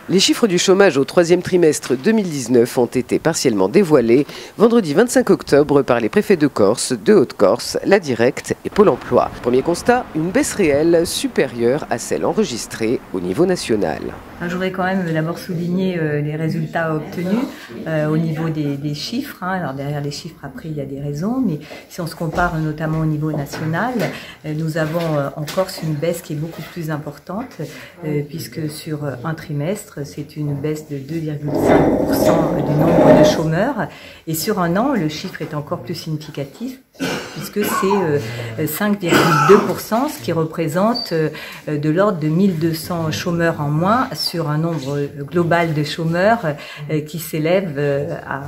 Les chiffres du chômage au troisième trimestre 2019 ont été partiellement dévoilés vendredi 25 octobre par les préfets de Corse, de Haute-Corse, la Directe et Pôle emploi. Premier constat, une baisse réelle supérieure à celle enregistrée au niveau national. Je voudrais quand même d'abord souligner les résultats obtenus au niveau des chiffres. Alors derrière les chiffres, après, il y a des raisons, mais si on se compare notamment au niveau national, nous avons en Corse une baisse qui est beaucoup plus importante, puisque sur un trimestre, c'est une baisse de 2,5% du nombre de chômeurs. Et sur un an, le chiffre est encore plus significatif, puisque c'est 5,2%, ce qui représente de l'ordre de 1200 chômeurs en moins sur un nombre global de chômeurs qui s'élève à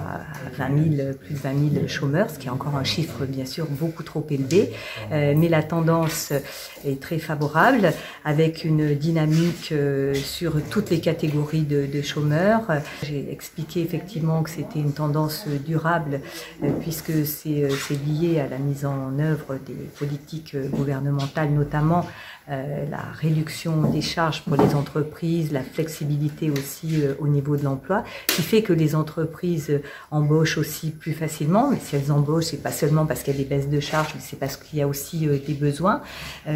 20 000, plus de 20 000 chômeurs, ce qui est encore un chiffre bien sûr beaucoup trop élevé, mais la tendance est très favorable avec une dynamique sur toutes les catégories de chômeurs. J'ai expliqué effectivement que c'était une tendance durable puisque c'est lié à la mise en œuvre des politiques gouvernementales, notamment la réduction des charges pour les entreprises, la flexibilité aussi au niveau de l'emploi, qui fait que les entreprises embauchent aussi plus facilement. Mais si elles embauchent, c'est pas seulement parce qu'il y a des baisses de charges, mais c'est parce qu'il y a aussi des besoins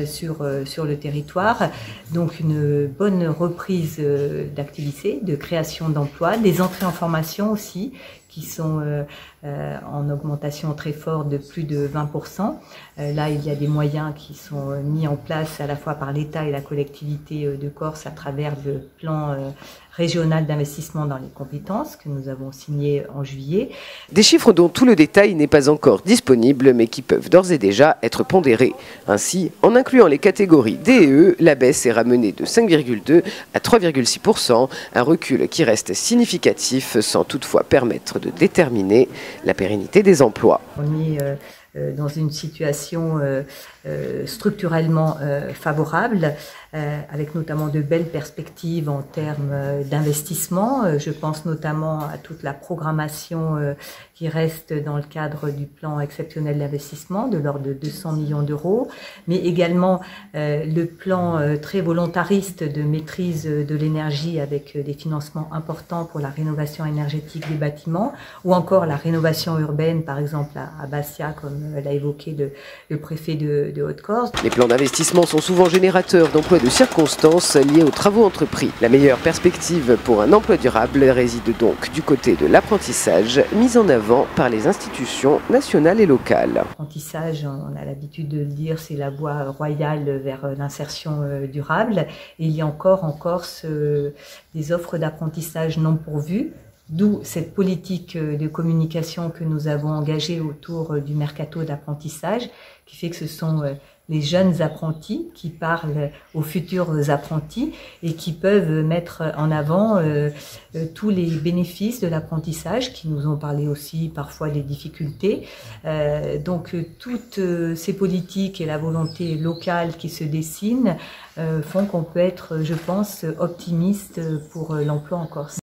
sur le territoire. Donc une bonne reprise d'activité, de création d'emplois, des entrées en formation aussi, qui sont en augmentation très forte de plus de 20%. Là, il y a des moyens qui sont mis en place à la fois par l'État et la collectivité de Corse à travers le plan régional d'investissement dans les compétences que nous avons signé en juillet. Des chiffres dont tout le détail n'est pas encore disponible, mais qui peuvent d'ores et déjà être pondérés. Ainsi, en incluant les catégories D et E, la baisse est ramenée de 5,2 à 3,6%, un recul qui reste significatif sans toutefois permettre de déterminer la pérennité des emplois. On est dans une situation structurellement favorable, avec notamment de belles perspectives en termes d'investissement. Je pense notamment à toute la programmation qui reste dans le cadre du plan exceptionnel d'investissement de l'ordre de 200 millions d'euros, mais également le plan très volontariste de maîtrise de l'énergie avec des financements importants pour la rénovation énergétique des bâtiments, ou encore la rénovation urbaine, par exemple à Bastia, comme l'a évoqué le préfet de Haute-Corse. Les plans d'investissement sont souvent générateurs d'emplois de circonstances liés aux travaux entrepris. La meilleure perspective pour un emploi durable réside donc du côté de l'apprentissage mis en avant par les institutions nationales et locales. L'apprentissage, on a l'habitude de le dire, c'est la voie royale vers l'insertion durable. Et il y a encore en Corse des offres d'apprentissage non pourvues. D'où cette politique de communication que nous avons engagée autour du mercato d'apprentissage, qui fait que ce sont les jeunes apprentis qui parlent aux futurs apprentis et qui peuvent mettre en avant tous les bénéfices de l'apprentissage, qui nous ont parlé aussi parfois des difficultés. Donc toutes ces politiques et la volonté locale qui se dessinent font qu'on peut être, je pense, optimiste pour l'emploi en Corse.